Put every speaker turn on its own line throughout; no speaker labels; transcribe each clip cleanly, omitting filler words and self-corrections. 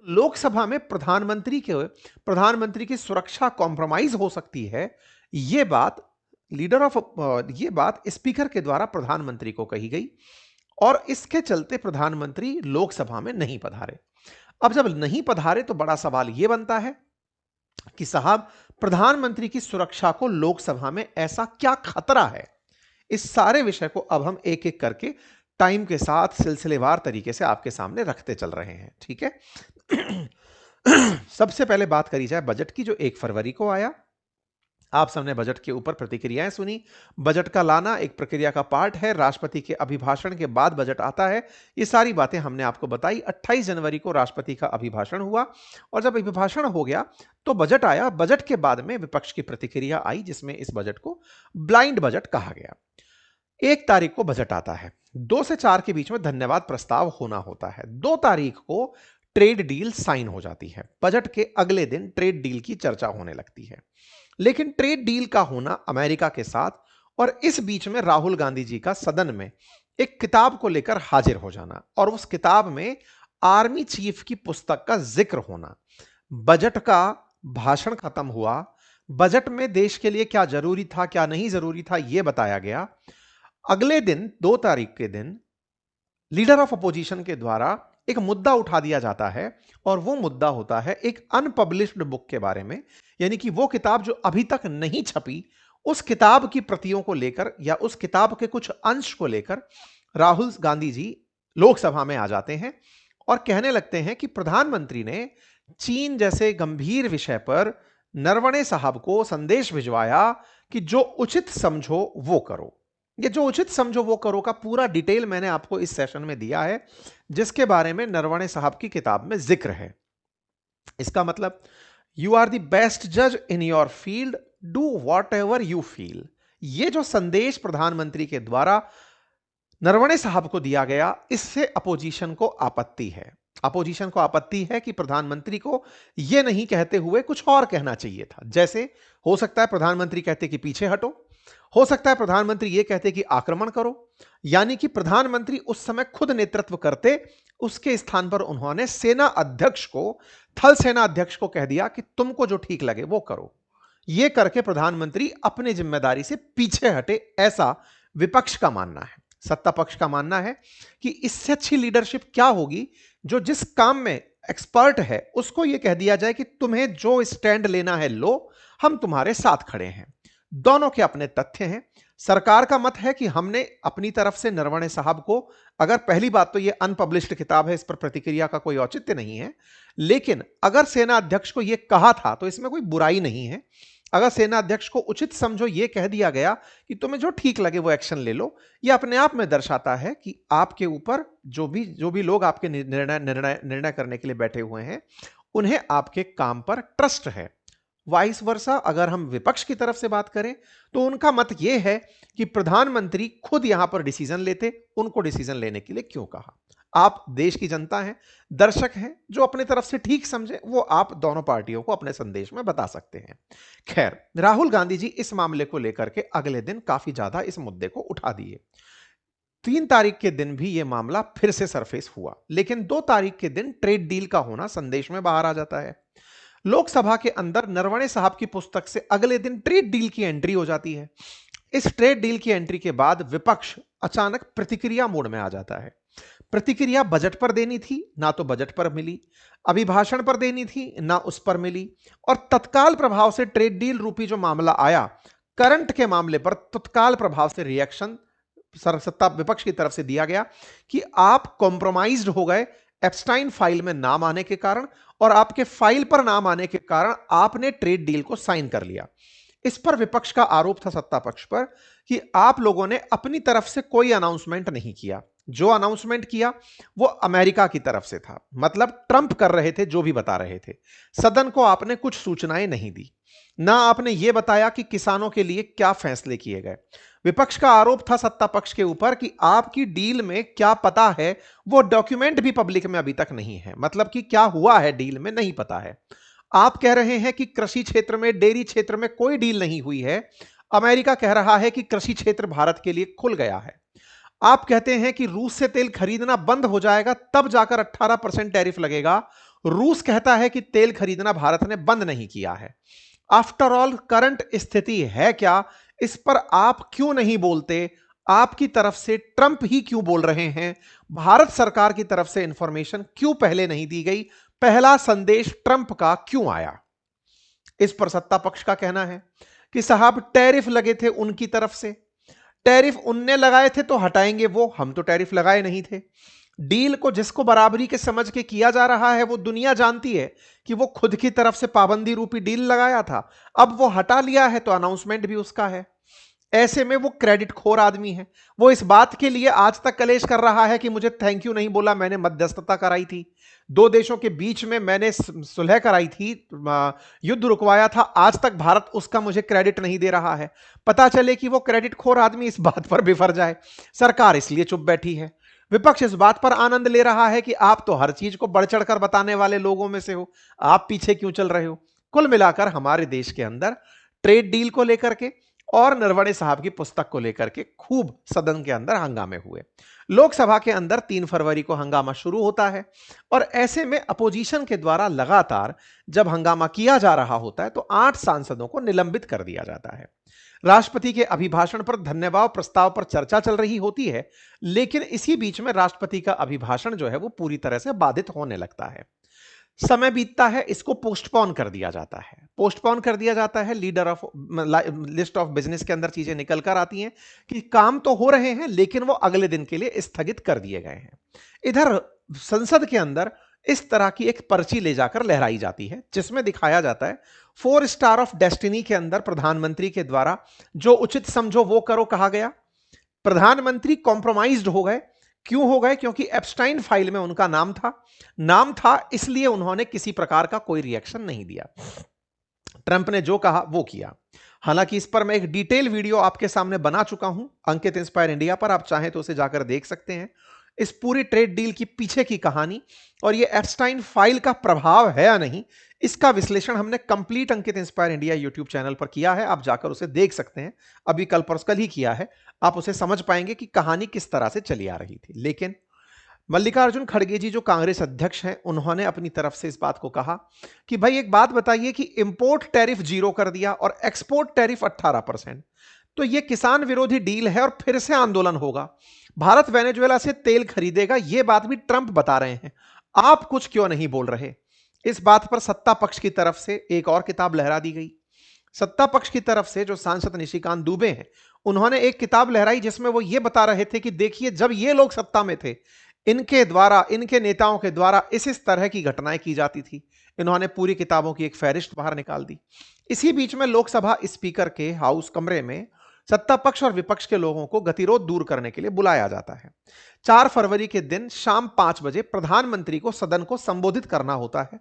लोकसभा में प्रधानमंत्री की सुरक्षा कॉम्प्रोमाइज हो सकती है। यह बात ये बात स्पीकर के द्वारा प्रधानमंत्री को कही गई और इसके चलते प्रधानमंत्री लोकसभा में नहीं पधारे। अब जब नहीं पधारे तो बड़ा सवाल यह बनता है कि साहब, प्रधानमंत्री की सुरक्षा को लोकसभा में ऐसा क्या खतरा है। इस सारे विषय को अब हम एक एक करके टाइम के साथ सिलसिलेवार तरीके से आपके सामने रखते चल रहे हैं, ठीक है। सबसे पहले बात करी जाए बजट की, जो 1 फरवरी को आया। आप सबने बजट के ऊपर प्रतिक्रियाएं सुनी। बजट का लाना एक प्रक्रिया का पार्ट है। राष्ट्रपति के अभिभाषण के बाद बजट आता है। ये सारी बातें हमने आपको बताई। 28 जनवरी को राष्ट्रपति का अभिभाषण हुआ और जब अभिभाषण हो गया तो बजट आया। बजट के बाद में विपक्ष की प्रतिक्रिया आई, जिसमें इस बजट को ब्लाइंड बजट कहा गया। 1 तारीख को बजट आता है। 2 से 4 के बीच में धन्यवाद प्रस्ताव होना होता है। 2 तारीख को ट्रेड डील साइन हो जाती है। बजट के अगले दिन ट्रेड डील की चर्चा होने लगती है। लेकिन ट्रेड डील का होना अमेरिका के साथ और इस बीच में राहुल गांधी जी का सदन में एक किताब को लेकर हाजिर हो जाना और उस किताब में आर्मी चीफ की पुस्तक का जिक्र होना। बजट का भाषण खत्म हुआ। बजट में देश के लिए क्या जरूरी था, क्या नहीं जरूरी था, यह बताया गया। अगले दिन 2 तारीख के दिन लीडर ऑफ अपोजिशन के द्वारा एक मुद्दा उठा दिया जाता है और वो मुद्दा होता है एक अनपब्लिश्ड बुक के बारे में, यानी कि वो किताब जो अभी तक नहीं छपी, उस किताब की प्रतियों को लेकर या उस किताब के कुछ अंश को लेकर राहुल गांधी जी लोकसभा में आ जाते हैं और कहने लगते हैं कि प्रधानमंत्री ने चीन जैसे गंभीर विषय पर नरवणे साहब को संदेश भिजवाया कि जो उचित समझो वो करो। ये जो उचित समझो वो करो का पूरा डिटेल मैंने आपको इस सेशन में दिया है, जिसके बारे में नरवणे साहब की किताब में जिक्र है। इसका मतलब, यू आर द बेस्ट जज in your field, do what ever you feel. ये जो संदेश प्रधानमंत्री के द्वारा नरवणे साहब को दिया गया, इससे अपोजिशन को आपत्ति है। अपोजिशन को आपत्ति है कि प्रधानमंत्री को यह नहीं कहते हुए कुछ और कहना चाहिए था। जैसे हो सकता है प्रधानमंत्री कहते कि पीछे हटो, हो सकता है प्रधानमंत्री यह कहते कि आक्रमण करो, यानी कि प्रधानमंत्री उस समय खुद नेतृत्व करते। उसके स्थान पर उन्होंने सेना अध्यक्ष को, थल सेना अध्यक्ष को कह दिया कि तुमको जो ठीक लगे वो करो। यह करके प्रधानमंत्री अपनी जिम्मेदारी से पीछे हटे, ऐसा विपक्ष का मानना है। सत्ता पक्ष का मानना है कि इससे अच्छी लीडरशिप क्या होगी, जो जिस काम में एक्सपर्ट है उसको यह कह दिया जाए कि तुम्हें जो स्टैंड लेना है लो, हम तुम्हारे साथ खड़े हैं। दोनों के अपने तथ्य हैं। सरकार का मत है कि हमने अपनी तरफ से नरवणे साहब को, अगर पहली बात तो यह अनपब्लिश्ड किताब है, इस पर प्रतिक्रिया का कोई औचित्य नहीं है, लेकिन अगर सेना अध्यक्ष को यह कहा था तो इसमें कोई बुराई नहीं है। अगर सेना अध्यक्ष को उचित समझो यह कह दिया गया कि तुम्हें जो ठीक लगे वो एक्शन ले लो, यह अपने आप में दर्शाता है कि आपके ऊपर जो भी लोग आपके निर्णय करने के लिए बैठे हुए हैं, उन्हें आपके काम पर ट्रस्ट है। वाइस वर्सा, अगर हम विपक्ष की तरफ से बात करें तो उनका मत यह है कि प्रधानमंत्री खुद यहां पर डिसीजन लेते, उनको डिसीजन लेने के लिए क्यों कहा। आप देश की जनता हैं, दर्शक हैं, जो अपनी तरफ से ठीक समझे वो आप दोनों पार्टियों को अपने संदेश में बता सकते हैं। खैर, राहुल गांधी जी इस मामले को लेकर के अगले दिन काफी ज्यादा इस मुद्दे को उठा दिए। 3 तारीख के दिन भी यह मामला फिर से सरफेस हुआ, लेकिन 2 तारीख के दिन ट्रेड डील का होना संदेश में बाहर आ जाता है। लोकसभा के अंदर नरवणे साहब की पुस्तक से अगले दिन ट्रेड डील की एंट्री हो जाती है। इस ट्रेड डील की एंट्री के बाद विपक्ष अचानक प्रतिक्रिया मोड में आ जाता है। प्रतिक्रिया बजट पर देनी थी, ना तो बजट पर मिली। अभिभाषण पर देनी थी, ना उस पर मिली। और तत्काल प्रभाव से ट्रेड डील रूपी जो मामला आया, करंट के मामले पर तत्काल प्रभाव से रिएक्शन सत्ता विपक्ष की तरफ से दिया गया कि आप कॉम्प्रोमाइज्ड हो गए एप्स्टाइन फाइल में नाम आने के कारण, और आपके फाइल पर नाम आने के कारण आपने ट्रेड डील को साइन कर लिया। इस पर विपक्ष का आरोप था सत्ता पक्ष पर कि आप लोगों ने अपनी तरफ से कोई अनाउंसमेंट नहीं किया। जो अनाउंसमेंट किया वो अमेरिका की तरफ से था, मतलब ट्रंप कर रहे थे जो भी बता रहे थे। सदन को आपने कुछ सूचनाएं नहीं दी, ना आपने यह बताया कि किसानों के लिए क्या फैसले किए गए। विपक्ष का आरोप था सत्ता पक्ष के ऊपर कि आपकी डील में क्या पता है वो डॉक्यूमेंट भी पब्लिक में अभी तक नहीं है, मतलब कि क्या हुआ है डील में नहीं पता है। आप कह रहे हैं कि कृषि क्षेत्र में, डेयरी क्षेत्र में कोई डील नहीं हुई है। अमेरिका कह रहा है कि कृषि क्षेत्र भारत के लिए खुल गया है। आप कहते हैं कि रूस से तेल खरीदना बंद हो जाएगा तब जाकर 18% टैरिफ लगेगा। रूस कहता है कि तेल खरीदना भारत ने बंद नहीं किया है। आफ्टर ऑल करंट स्थिति है क्या, इस पर आप क्यों नहीं बोलते? आपकी तरफ से ट्रंप ही क्यों बोल रहे हैं? भारत सरकार की तरफ से इंफॉर्मेशन क्यों पहले नहीं दी गई? पहला संदेश ट्रंप का क्यों आया? इस पर सत्ता पक्ष का कहना है कि साहब टैरिफ लगे थे उनकी तरफ से, टैरिफ उनने लगाए थे तो हटाएंगे वो, हम तो टैरिफ लगाए नहीं थे। डील को जिसको बराबरी के समझ के किया जा रहा है वो दुनिया जानती है कि वो खुद की तरफ से पाबंदी रूपी डील लगाया था, अब वो हटा लिया है तो अनाउंसमेंट भी उसका है। ऐसे में वो क्रेडिट खोर आदमी है। वो इस बात के लिए आज तक कलेश कर रहा है कि मुझे थैंक यू नहीं बोला, मैंने मध्यस्थता कराई थी, दो देशों के बीच में मैंने सुलह कराई थी, युद्ध रुकवाया था, आज तक भारत उसका मुझे क्रेडिट नहीं दे रहा है। पता चले कि वो क्रेडिट खोर आदमी इस बात पर बिफर जाए। सरकार इसलिए चुप बैठी है। विपक्ष इस बात पर आनंद ले रहा है कि आप तो हर चीज को बढ़ चढ़कर बताने वाले लोगों में से हो, आप पीछे क्यों चल रहे हो? कुल मिलाकर हमारे देश के अंदर ट्रेड डील को लेकर के और नरवणे साहब की पुस्तक को लेकर के खूब सदन के अंदर हंगामे हुए। लोकसभा के अंदर 3 फरवरी को हंगामा शुरू होता है और ऐसे में अपोजिशन के द्वारा लगातार जब हंगामा किया जा रहा होता है तो 8 सांसदों को निलंबित कर दिया जाता है। राष्ट्रपति के अभिभाषण पर धन्यवाद प्रस्ताव पर चर्चा चल रही होती है, लेकिन इसी बीच में राष्ट्रपति का अभिभाषण जो है वो पूरी तरह से बाधित होने लगता है। समय बीतता है, इसको पोस्टपोन कर दिया जाता है। पोस्टपोन कर दिया जाता है, लिस्ट ऑफ बिजनेस के अंदर चीजें निकल कर आती हैं कि काम तो हो रहे हैं लेकिन वो अगले दिन के लिए स्थगित कर दिए गए हैं। इधर संसद के अंदर इस तरह की एक पर्ची ले जाकर लहराई जाती है जिसमें दिखाया जाता है 4 स्टार ऑफ डेस्टिनी के अंदर प्रधानमंत्री के द्वारा जो उचित समझो वो करो कहा गया। प्रधानमंत्री कॉम्प्रोमाइज्ड हो गए। क्यों हो गए? क्योंकि एप्स्टाइन फाइल में उनका नाम था इसलिए उन्होंने किसी प्रकार का कोई रिएक्शन नहीं दिया। ट्रंप ने जो कहा वो किया। हालांकि इस पर मैं एक डिटेल वीडियो आपके सामने बना चुका हूं अंकित इंस्पायर इंडिया पर, आप चाहें तो उसे जाकर देख सकते हैं। इस पूरी ट्रेड डील की पीछे की कहानी और ये एप्स्टाइन फाइल का प्रभाव है या नहीं, इसका विश्लेषण हमने कंप्लीट अंकित इंस्पायर इंडिया यूट्यूब चैनल पर किया है। आप जाकर उसे देख सकते हैं, अभी कल ही किया है। आप उसे समझ पाएंगे कि कहानी किस तरह से चली आ रही थी। लेकिन मल्लिकार्जुन खड़गे जी जो कांग्रेस अध्यक्ष हैं, उन्होंने अपनी तरफ से इस बात को कहा कि भाई एक बात बताइए कि इंपोर्ट टैरिफ 0 कर दिया और एक्सपोर्ट टैरिफ 18%, तो यह किसान विरोधी डील है और फिर से आंदोलन होगा। भारत वेनेजुएला से तेल खरीदेगा, यह बात भी ट्रंप बता रहे हैं, आप कुछ क्यों नहीं बोल रहे? इस बात पर सत्ता पक्ष की तरफ से एक और किताब लहरा दी गई। सत्ता पक्ष की तरफ से जो सांसद निशिकांत दुबे हैं, उन्होंने एक किताब लहराई जिसमें वो ये बता रहे थे कि देखिए जब ये लोग सत्ता में थे, इनके द्वारा, इनके नेताओं के द्वारा इस तरह की घटनाएं की जाती थी। इन्होंने पूरी किताबों की एक फहरिस्त बाहर निकाल दी। इसी बीच में लोकसभा स्पीकर के हाउस कमरे में सत्ता पक्ष और विपक्ष के लोगों को गतिरोध दूर करने के लिए बुलाया जाता है। 4 फरवरी के दिन शाम 5 बजे प्रधानमंत्री को सदन को संबोधित करना होता है।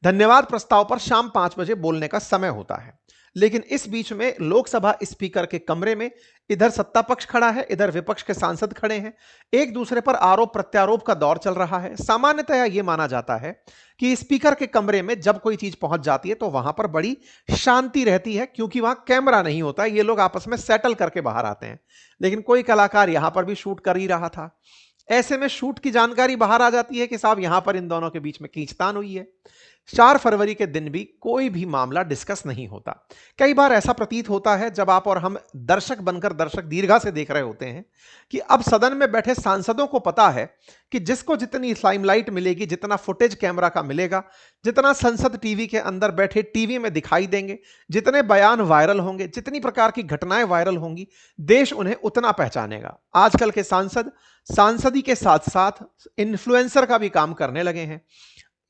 धन्यवाद प्रस्ताव पर शाम 5 बजे बोलने का समय होता है। लेकिन इस बीच में लोकसभा स्पीकर के कमरे में इधर सत्ता पक्ष खड़ा है, इधर विपक्ष के सांसद खड़े हैं। एक दूसरे पर आरोप प्रत्यारोप का दौर चल रहा है। सामान्यतः यह माना जाता है कि स्पीकर के कमरे में जब कोई चीज पहुंच जाती है तो वहां पर बड़ी शांति रहती है, क्योंकि वहां कैमरा नहीं होता, ये लोग आपस में सेटल करके बाहर आते हैं। लेकिन कोई कलाकार यहां पर भी शूट कर ही रहा था। ऐसे में शूट की जानकारी बाहर आ जाती है कि साहब यहां पर इन दोनों के बीच में खींचतान हुई है। 4 फरवरी के दिन भी कोई भी मामला डिस्कस नहीं होता। कई बार ऐसा प्रतीत होता है जब आप और हम दर्शक बनकर दर्शक दीर्घा से देख रहे होते हैं कि अब सदन में बैठे सांसदों को पता है कि जिसको जितनी लाइमलाइट मिलेगी, जितना फुटेज कैमरा का मिलेगा, जितना संसद टीवी के अंदर बैठे टीवी में दिखाई देंगे, जितने बयान वायरल होंगे, जितनी प्रकार की घटनाएं वायरल होंगी, देश उन्हें उतना पहचानेगा। आजकल के सांसद सांसदी के साथ साथ इन्फ्लुएंसर का भी काम करने लगे हैं।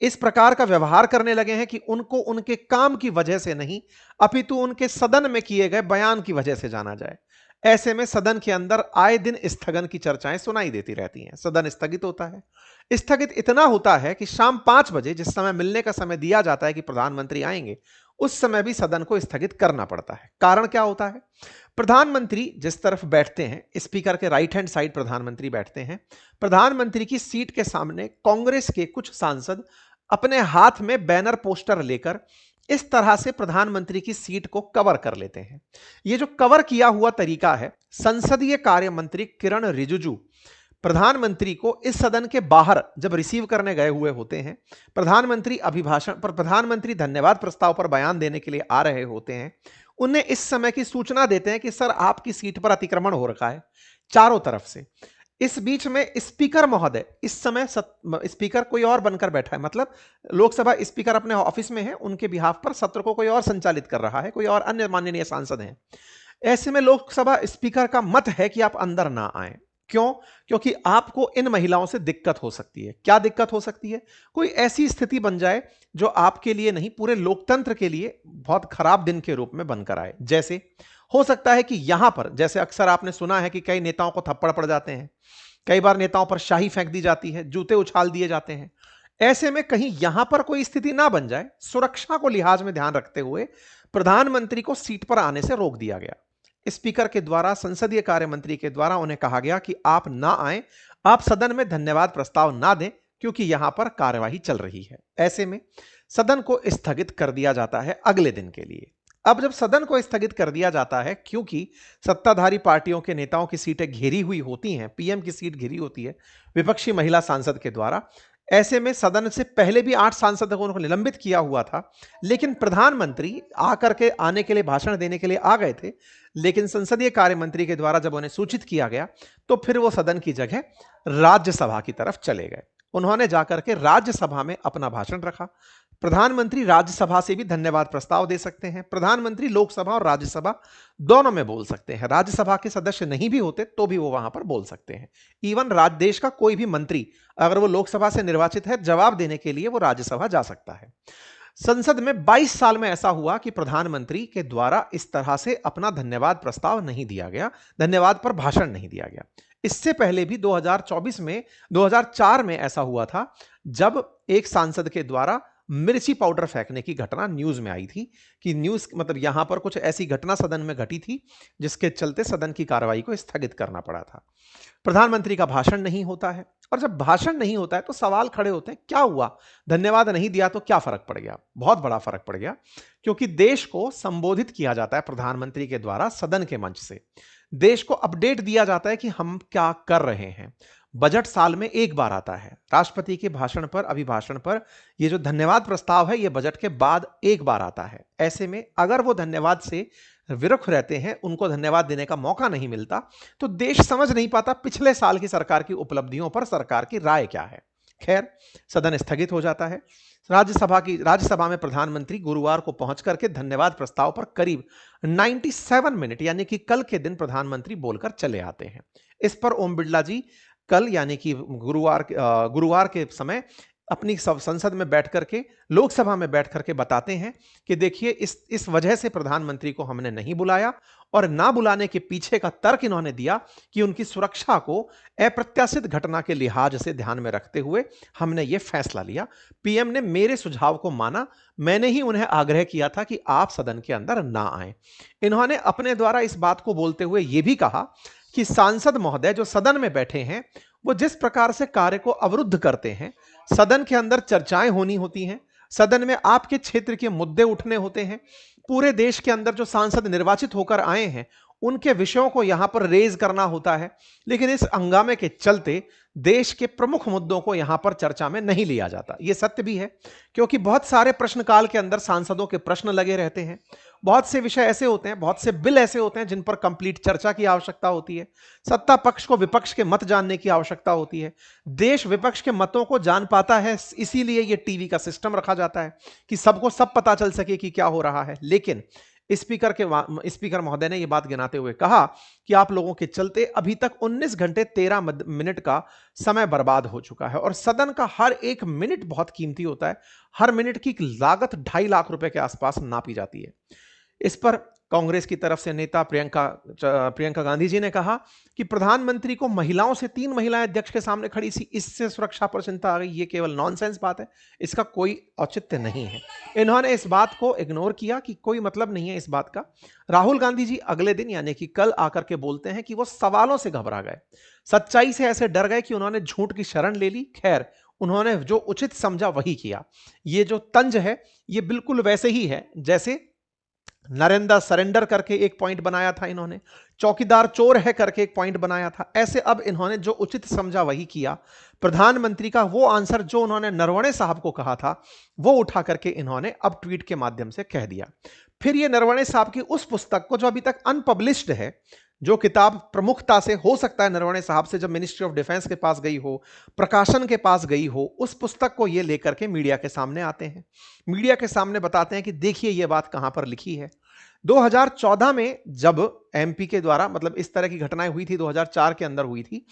इस प्रकार का व्यवहार करने लगे हैं कि उनको उनके काम की वजह से नहीं, अपितु उनके सदन में किए गए बयान की वजह से जाना जाए। ऐसे में सदन के अंदर आए दिन स्थगन की चर्चाएं सुनाई देती रहती हैं। सदन स्थगित होता है। स्थगित इतना होता है कि शाम 5 बजे जिस समय मिलने का समय दिया जाता है कि प्रधानमंत्री आएंगे, उस समय भी सदन को स्थगित करना पड़ता है। कारण क्या होता है? प्रधानमंत्री जिस तरफ बैठते हैं, स्पीकर के राइट हैंड साइड प्रधानमंत्री बैठते हैं। प्रधानमंत्री की सीट के सामने कांग्रेस के कुछ सांसद अपने हाथ में बैनर पोस्टर लेकर इस तरह से प्रधानमंत्री की सीट को कवर कर लेते हैं। यह जो कवर किया हुआ तरीका है, संसदीय कार्य मंत्री किरण रिजिजू प्रधानमंत्री को इस सदन के बाहर जब रिसीव करने गए हुए होते हैं, प्रधानमंत्री धन्यवाद प्रस्ताव पर बयान देने के लिए आ रहे होते हैं, उन्हें इस समय की सूचना देते हैं कि सर आपकी सीट पर अतिक्रमण हो रखा है चारों तरफ से। इस बीच में स्पीकर महोदय इस समय स्पीकर कोई और बनकर बैठा है, मतलब लोकसभा स्पीकर अपने ऑफिस में है, उनके बिहाफ पर सत्र को कोई और संचालित कर रहा है, कोई और अन्य माननीय सांसद हैं। ऐसे में लोकसभा स्पीकर का मत है कि आप अंदर ना आए। क्यों? क्योंकि आपको इन महिलाओं से दिक्कत हो सकती है। क्या दिक्कत हो सकती है? कोई ऐसी स्थिति बन जाए जो आपके लिए नहीं, पूरे लोकतंत्र के लिए बहुत खराब दिन के रूप में बनकर आए। जैसे हो सकता है कि यहां पर, जैसे अक्सर आपने सुना है कि कई नेताओं को थप्पड़ पड़ जाते हैं, कई बार नेताओं पर शाही फेंक दी जाती है, जूते उछाल दिए जाते हैं। ऐसे में कहीं यहां पर कोई स्थिति ना बन जाए, सुरक्षा को लिहाज में ध्यान रखते हुए प्रधानमंत्री को सीट पर आने से रोक दिया गया। स्पीकर के द्वारा, संसदीय कार्य मंत्री के द्वारा उन्हें कहा गया कि आप ना आए, आप सदन में धन्यवाद प्रस्ताव ना दें, क्योंकि यहां पर कार्यवाही चल रही है। ऐसे में सदन को स्थगित कर दिया जाता है अगले दिन के लिए। अब जब सदन को स्थगित कर दिया जाता है, क्योंकि सत्ताधारी पार्टियों के नेताओं की सीटें घेरी हुई होती हैं, पीएम की सीट घेरी होती है विपक्षी महिला सांसद के द्वारा, ऐसे में सदन से पहले भी 8 सांसदों को उनको निलंबित किया हुआ था, लेकिन प्रधानमंत्री आकर के आने के लिए, भाषण देने के लिए आ गए थे, लेकिन संसदीय कार्य मंत्री के द्वारा जब उन्हें सूचित किया गया तो फिर वो सदन की जगह राज्यसभा की तरफ चले गए। उन्होंने जाकर के राज्यसभा में अपना भाषण रखा। प्रधानमंत्री राज्यसभा से भी धन्यवाद प्रस्ताव दे सकते हैं, प्रधानमंत्री लोकसभा और राज्यसभा दोनों में बोल सकते हैं। राज्यसभा के सदस्य नहीं भी होते तो भी वो वहां पर बोल सकते हैं। इवन देश का कोई भी मंत्री अगर वो लोकसभा से निर्वाचित है, जवाब देने के लिए वो राज्यसभा जा सकता है। संसद में 22 साल में ऐसा हुआ कि प्रधानमंत्री के द्वारा इस तरह से अपना धन्यवाद प्रस्ताव नहीं दिया गया, धन्यवाद पर भाषण नहीं दिया गया। इससे पहले भी 2004 में ऐसा हुआ था, जब एक सांसद के द्वारा मिर्ची पाउडर फेंकने की घटना न्यूज में आई थी, कि न्यूज मतलब यहां पर कुछ ऐसी घटना सदन में घटी थी जिसके चलते सदन की कार्रवाई को स्थगित करना पड़ा था। प्रधानमंत्री का भाषण नहीं होता है, और जब भाषण नहीं होता है तो सवाल खड़े होते हैं, क्या हुआ, धन्यवाद नहीं दिया तो क्या फर्क पड़ गया? बहुत बड़ा फर्क पड़ गया, क्योंकि देश को संबोधित किया जाता है प्रधानमंत्री के द्वारा सदन के मंच से। देश को अपडेट दिया जाता है कि हम क्या कर रहे हैं। बजट साल में एक बार आता है। राष्ट्रपति के भाषण पर, अभिभाषण पर ये जो धन्यवाद प्रस्ताव है, ये बजट के बाद एक बार आता है। ऐसे में अगर वो धन्यवाद से विरुख रहते हैं, उनको धन्यवाद देने का मौका नहीं मिलता, तो देश समझ नहीं पाता पिछले साल की सरकार की उपलब्धियों पर सरकार की राय क्या है। खैर, सदन स्थगित हो जाता है। राज्यसभा में प्रधानमंत्री गुरुवार को पहुंच करके धन्यवाद प्रस्ताव पर करीब 97 मिनट, यानी कि कल के दिन प्रधानमंत्री बोलकर चले आते हैं। इस पर ओम बिड़ला जी कल, यानी कि गुरुवार के समय अपनी संसद में बैठ करके, लोकसभा में बैठ करके बताते हैं कि देखिए, इस वजह से प्रधानमंत्री को हमने नहीं बुलाया, और ना बुलाने के पीछे का तर्क इन्होंने दिया कि उनकी सुरक्षा को अप्रत्याशित घटना के लिहाज से ध्यान में रखते हुए हमने ये फैसला लिया। पीएम ने मेरे सुझाव को माना, मैंने ही उन्हें आग्रह किया था कि आप सदन के अंदर ना आए। इन्होंने अपने द्वारा इस बात को बोलते हुए यह भी कहा कि सांसद महोदय जो सदन में बैठे हैं, वो जिस प्रकार से कार्य को अवरुद्ध करते हैं, सदन के अंदर चर्चाएं होनी होती हैं, सदन में आपके क्षेत्र के मुद्दे उठने होते हैं, पूरे देश के अंदर जो सांसद निर्वाचित होकर आए हैं उनके विषयों को यहां पर रेज करना होता है, लेकिन इस हंगामे के चलते देश के प्रमुख मुद्दों को यहां पर चर्चा में नहीं लिया जाता। यह सत्य भी है, क्योंकि बहुत सारे प्रश्नकाल के अंदर सांसदों के प्रश्न लगे रहते हैं। बहुत से विषय ऐसे होते हैं, बहुत से बिल ऐसे होते हैं जिन पर कंप्लीट चर्चा की आवश्यकता होती है। सत्ता पक्ष को विपक्ष के मत जानने की आवश्यकता होती है। देश विपक्ष के मतों को जान पाता है, इसीलिए यह टीवी का सिस्टम रखा जाता है कि सबको सब पता चल सके कि क्या हो रहा है। लेकिन स्पीकर महोदय ने यह बात गिनाते हुए कहा कि आप लोगों के चलते अभी तक 19 घंटे 13 मिनट का समय बर्बाद हो चुका है, और सदन का हर एक मिनट बहुत कीमती होता है। हर मिनट की लागत 2.5 लाख रुपए के आसपास नापी जाती है। इस पर कांग्रेस की तरफ से नेता प्रियंका गांधी जी ने कहा कि प्रधानमंत्री को महिलाओं से 3 महिलाएं अध्यक्ष के सामने खड़ी थी, इससे सुरक्षा पर चिंता आ गई। ये केवल नॉनसेंस बात है, इसका कोई औचित्य नहीं है। इन्होंने इस बात को इग्नोर किया कि कोई मतलब नहीं है इस बात का। राहुल गांधी जी अगले दिन, यानी कि कल आकर के बोलते हैं कि वो सवालों से घबरा गए, सच्चाई से ऐसे डर गए कि उन्होंने झूठ की शरण ले ली। खैर, उन्होंने जो उचित समझा वही किया। ये जो तंज है, ये बिल्कुल वैसे ही है जैसे नरेंद्र सरेंडर करके एक पॉइंट बनाया था इन्होंने, चौकीदार चोर है करके एक पॉइंट बनाया था। ऐसे अब इन्होंने जो उचित समझा वही किया। प्रधानमंत्री का वो आंसर जो उन्होंने नरवणे साहब को कहा था वो उठा करके इन्होंने अब ट्वीट के माध्यम से कह दिया। फिर ये नरवणे साहब की उस पुस्तक को जो अभी तक अनपब्लिश्ड है, जो किताब प्रमुखता से हो सकता है नरवणे साहब से जब मिनिस्ट्री ऑफ डिफेंस के पास गई हो, प्रकाशन के पास गई हो, उस पुस्तक को ये लेकर के मीडिया के सामने आते हैं, मीडिया के सामने बताते हैं कि देखिए ये बात कहां पर लिखी है। 2014 में जब एमपी के द्वारा मतलब इस तरह की घटनाएं हुई थी, 2004 के अंदर हुई थी,